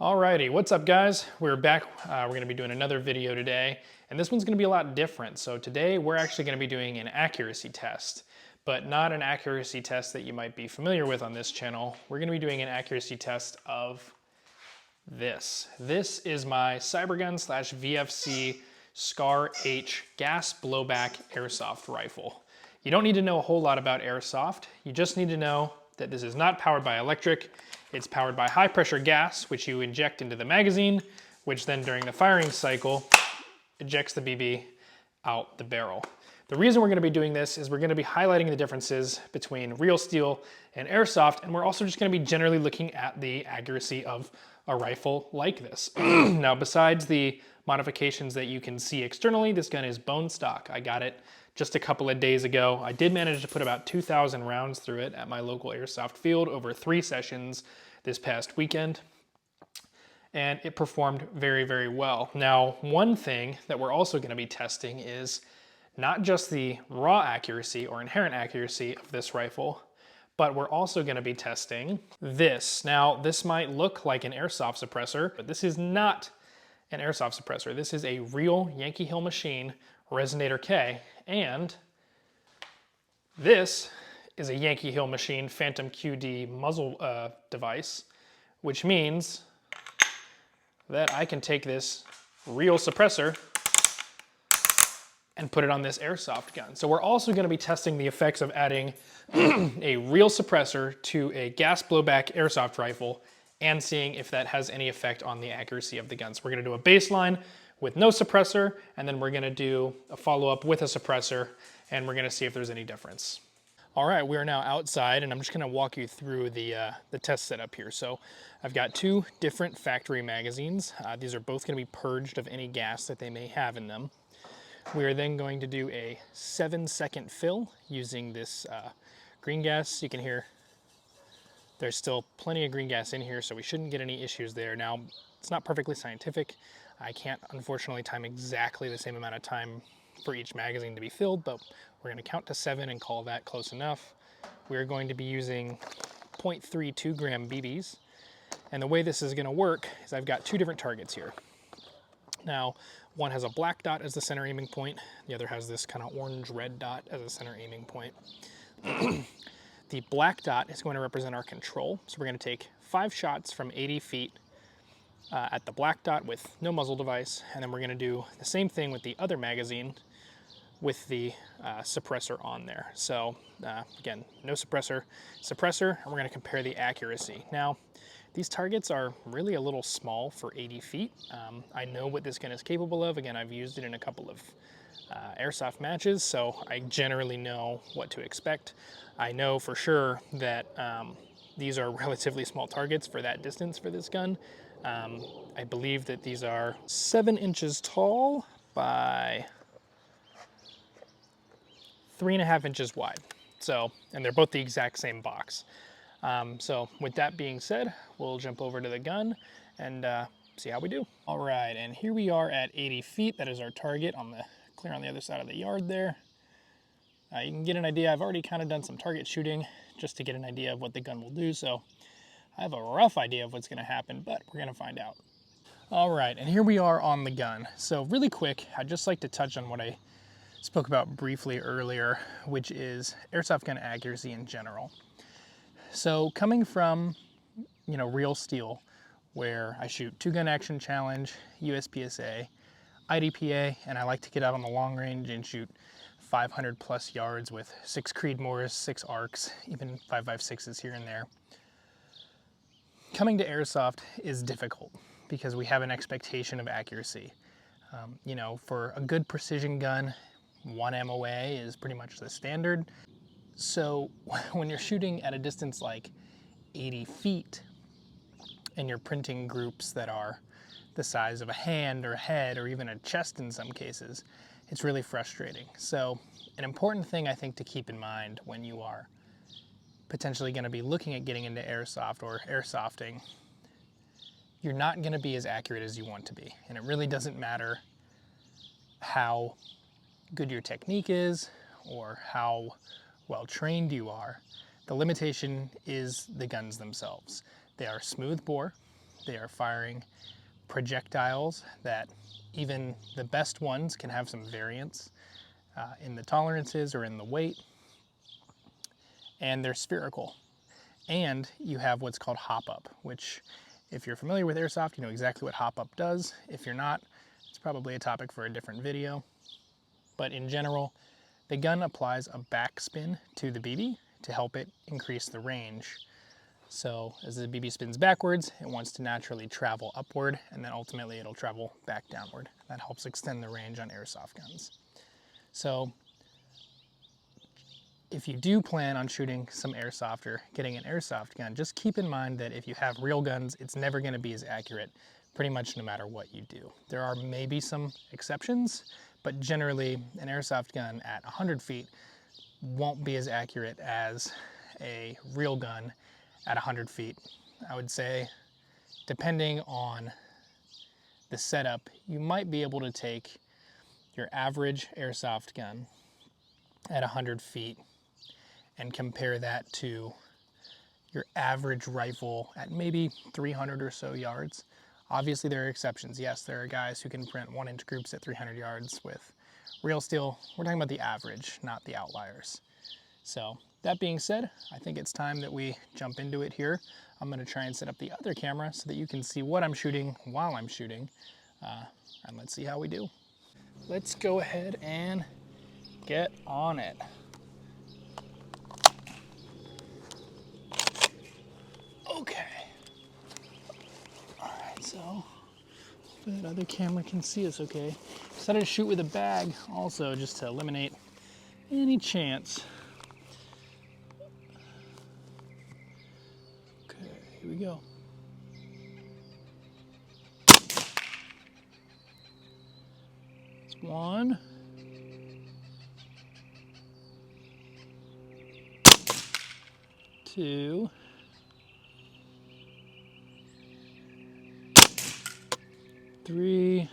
Alrighty, what's up guys? We're back. We're going to be doing another video today, and this one's going to be a lot different. So today we're actually going to be doing an accuracy test, but not an accuracy test that you might be familiar with on this channel. We're going to be doing an accuracy test of this. This is my Cybergun / VFC Scar H gas blowback airsoft rifle. You don't need to know a whole lot about airsoft. You just need to know that this is not powered by electric. It's powered by high pressure gas, which you inject into the magazine, which then during the firing cycle, ejects the BB out the barrel. The reason we're gonna be doing this is we're gonna be highlighting the differences between real steel and airsoft, and we're also just gonna be generally looking at the accuracy of a rifle like this. Now, besides the modifications that you can see externally, this gun is bone stock. I got it just a couple of days ago. I did manage to put about 2,000 rounds through it at my local airsoft field over 3 sessions this past weekend, and it performed very, very well. Now, one thing that we're also going to be testing is not just the raw accuracy or inherent accuracy of this rifle, but we're also going to be testing this. Now, this might look like an airsoft suppressor, but this is not an airsoft suppressor. This is a real Yankee Hill Machine Resonator K, and this is a Yankee Hill Machine Phantom QD muzzle device, which means that I can take this real suppressor and put it on this airsoft gun. So we're also going to be testing the effects of adding a real suppressor to a gas blowback airsoft rifle and seeing if that has any effect on the accuracy of the gun. So we're going to do a baseline with no suppressor, and then we're going to do a follow-up with a suppressor, and we're going to see if there's any difference. All right, we are now outside, and I'm just going to walk you through the test setup here. So I've got 2 different factory magazines. These are both going to be purged of any gas that they may have in them. We are then going to do a 7-second fill using this green gas. You can hear there's still plenty of green gas in here, so we shouldn't get any issues there. Now, it's not perfectly scientific. I can't, unfortunately, time exactly the same amount of time for each magazine to be filled, but we're going to count to 7 and call that close enough. We're going to be using 0.32 gram BBs, and the way this is going to work is I've got 2 different targets here. Now, one has a black dot as the center aiming point, the other has this kind of orange-red dot as a center aiming point. The black dot is going to represent our control, so we're going to take 5 shots from 80 feet at the black dot with no muzzle device, and then we're going to do the same thing with the other magazine with the suppressor on there. So again, no suppressor, and we're going to compare the accuracy. Now, these targets are really a little small for 80 feet. I know what this gun is capable of. Again, I've used it in a couple of airsoft matches, so I generally know what to expect. I know for sure that these are relatively small targets for that distance for this gun. I believe that these are 7 inches tall by 3.5 inches wide. So, and they're both the exact same box. So with that being said, we'll jump over to the gun and see how we do. All right, and here we are at 80 feet. That is our target clear on the other side of the yard there. You can get an idea. I've already kind of done some target shooting just to get an idea of what the gun will do. So I have a rough idea of what's going to happen, but we're going to find out. All right, and here we are on the gun. So really quick, I'd just like to touch on what I spoke about briefly earlier, which is airsoft gun accuracy in general. So coming from, real steel, where I shoot 2-gun action challenge, USPSA, IDPA, and I like to get out on the long range and shoot 500 plus yards with 6 Creedmoors, 6 arcs, even 5.56s here and there. Coming to airsoft is difficult because we have an expectation of accuracy. For a good precision gun, 1 MOA is pretty much the standard. So when you're shooting at a distance like 80 feet and you're printing groups that are the size of a hand or a head or even a chest in some cases, it's really frustrating. So an important thing I think to keep in mind when you are potentially going to be looking at getting into airsoft or airsofting, you're not going to be as accurate as you want to be. And it really doesn't matter how good your technique is or how well trained you are. The limitation is the guns themselves. They are smooth bore, They are firing projectiles that even the best ones can have some variance in the tolerances or in the weight, and they're spherical. And you have what's called hop-up, which if you're familiar with airsoft, you know exactly what hop-up does. If you're not, it's probably a topic for a different video. But in general, the gun applies a backspin to the BB to help it increase the range. So as the BB spins backwards, it wants to naturally travel upward, and then ultimately it'll travel back downward. That helps extend the range on airsoft guns. So if you do plan on shooting some airsoft or getting an airsoft gun, just keep in mind that if you have real guns, it's never going to be as accurate pretty much no matter what you do. There are maybe some exceptions, but generally an airsoft gun at 100 feet won't be as accurate as a real gun at 100 feet. I would say, depending on the setup, you might be able to take your average airsoft gun at 100 feet and compare that to your average rifle at maybe 300 or so yards. Obviously there are exceptions. Yes, there are guys who can print 1-inch groups at 300 yards with real steel. We're talking about the average, not the outliers. So that being said, I think it's time that we jump into it here. I'm gonna try and set up the other camera so that you can see what I'm shooting while I'm shooting, and let's see how we do. Let's go ahead and get on it. Okay. All right, so hopefully that other camera can see us okay. Decided to shoot with a bag also just to eliminate any chance. Okay, here we go. It's 1. 2. 3.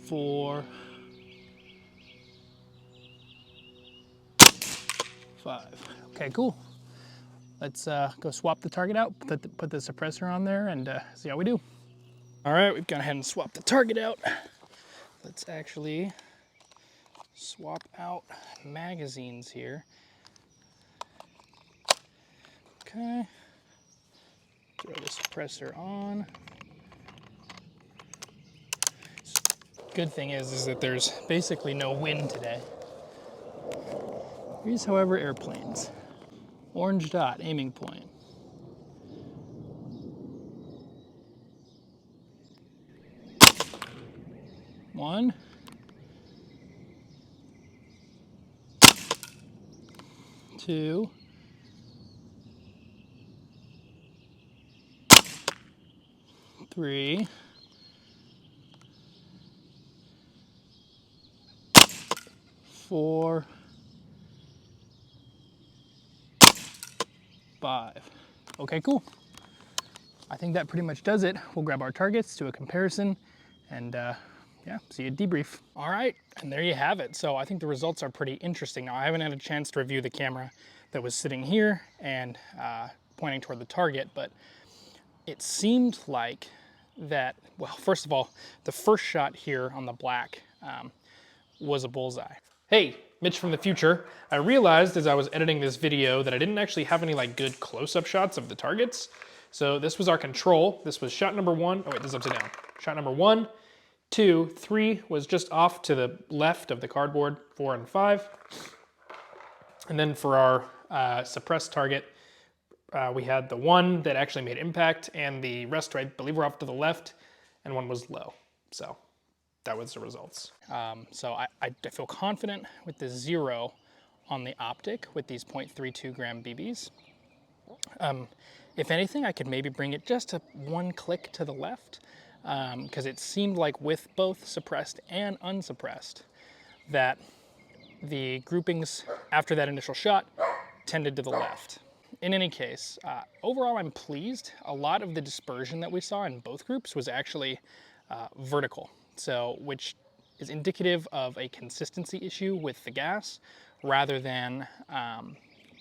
4. 5. Okay, cool. Let's go swap the target out, put the suppressor on there, and see how we do. All right, we've gone ahead and swapped the target out. Let's actually swap out magazines here. Okay. Throw the suppressor on. Good thing is that there's basically no wind today. Here's, however, airplanes. Orange dot, aiming point. One. 2. 3. 4. 5. Okay, cool. I think that pretty much does it. We'll grab our targets, do a comparison, and yeah, see you at debrief. All right, and there you have it. So I think the results are pretty interesting. Now, I haven't had a chance to review the camera that was sitting here and pointing toward the target, but it seemed like that, well, first of all, the first shot here on the black was a bullseye. Hey, Mitch from the future. I realized as I was editing this video that I didn't actually have any like good close-up shots of the targets. So this was our control. This was shot number 1. Oh wait, this is upside down. Shot number 1, 2, 3 was just off to the left of the cardboard, 4 and 5. And then for our suppressed target, we had the 1 that actually made impact, and the rest, I believe, were off to the left, and 1 was low. So that was the results. So I feel confident with the 0 on the optic with these 0.32 gram BBs. If anything, I could maybe bring it just to 1 click to the left, because it seemed like with both suppressed and unsuppressed that the groupings after that initial shot tended to the left. In any case, overall I'm pleased. A lot of the dispersion that we saw in both groups was actually vertical, so which is indicative of a consistency issue with the gas rather than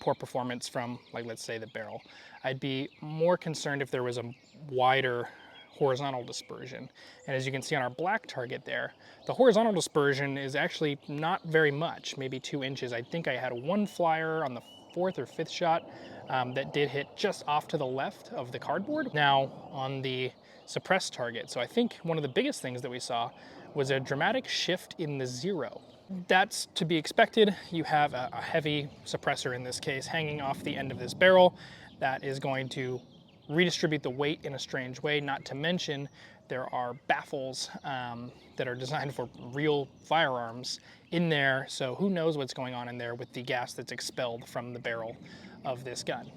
poor performance from, like, let's say the barrel. I'd be more concerned if there was a wider horizontal dispersion. And as you can see on our black target there, the horizontal dispersion is actually not very much, maybe 2 inches. I think I had one flyer on the 4th or 5th shot that did hit just off to the left of the cardboard. Now on the suppressed target, so I think one of the biggest things that we saw was a dramatic shift in the zero. That's to be expected. You have a heavy suppressor, in this case, hanging off the end of this barrel that is going to redistribute the weight in a strange way. Not to mention there are baffles that are designed for real firearms in there, so who knows what's going on in there with the gas that's expelled from the barrel of this gun.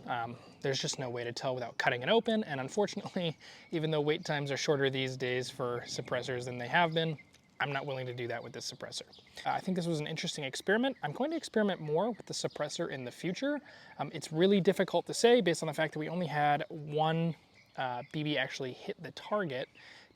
There's just no way to tell without cutting it open, and unfortunately, even though wait times are shorter these days for suppressors than they have been, I'm not willing to do that with this suppressor. I think this was an interesting experiment. I'm going to experiment more with the suppressor in the future. It's really difficult to say based on the fact that we only had one BB actually hit the target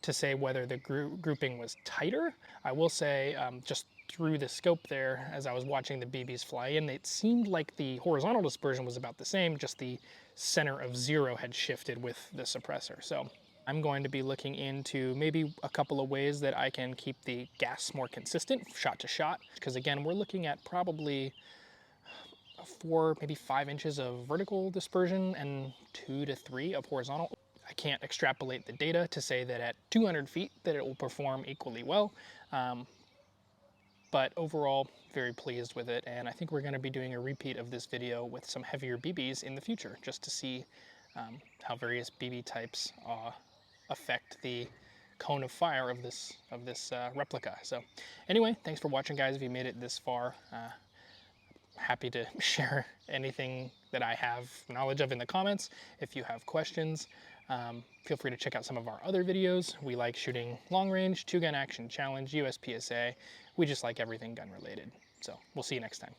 to say whether the grouping was tighter. I will say, just through the scope there, as I was watching the BBs fly in, it seemed like the horizontal dispersion was about the same, just the center of zero had shifted with the suppressor. So I'm going to be looking into maybe a couple of ways that I can keep the gas more consistent shot to shot, because again, we're looking at probably 4, maybe 5 inches of vertical dispersion and 2 to 3 of horizontal. I can't extrapolate the data to say that at 200 feet that it will perform equally well, but overall very pleased with it, and I think we're going to be doing a repeat of this video with some heavier BBs in the future, just to see how various BB types affect the cone of fire of this replica. So anyway, thanks for watching, guys. If you made it this far, happy to share anything that I have knowledge of in the comments. If you have questions, feel free to check out some of our other videos. We like shooting long range, 2-gun action challenge, USPSA. We just like everything gun related. So we'll see you next time.